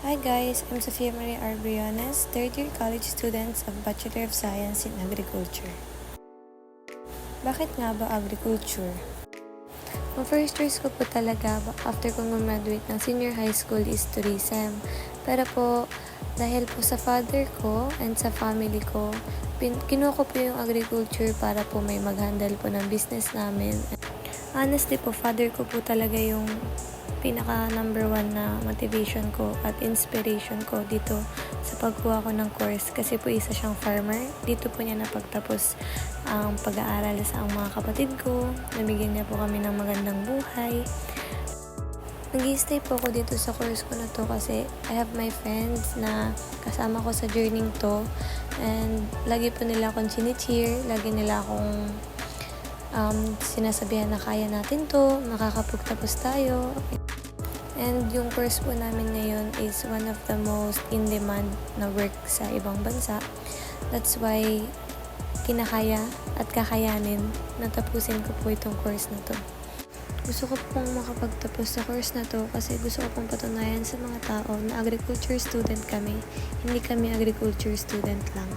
Hi guys, I'm Sofia Maria Arbriones, third year college students of Bachelor of Science in Agriculture. Bakit nga ba agriculture? Ang first choice ko po talaga after kong graduate ng senior high school is tourism. Pero po, dahil po sa father ko and sa family ko, kinuha ko po yung agriculture para po may mag-handle po ng business namin. Honestly po, father ko po talaga yung pinaka number one na motivation ko at inspiration ko dito sa pagkuha ko ng course kasi po isa siyang farmer. Dito po niya napagtapos ang pag-aaral sa mga kapatid ko. Nabigyan niya po kami ng magandang buhay. Nag-stay po ako dito sa course ko na to kasi I have my friends na kasama ko sa journey to and lagi po nila akong chini-cheer, lagi nila akong sinasabihan na kaya natin to, makakapagtapos tayo. And yung course po namin ngayon is one of the most in-demand na work sa ibang bansa. That's why kinakaya at kakayanin na tapusin ko po itong course na to. Gusto ko pong makapagtapos sa course na to kasi gusto ko pong patunayan sa mga tao na agriculture student kami, hindi kami agriculture student lang.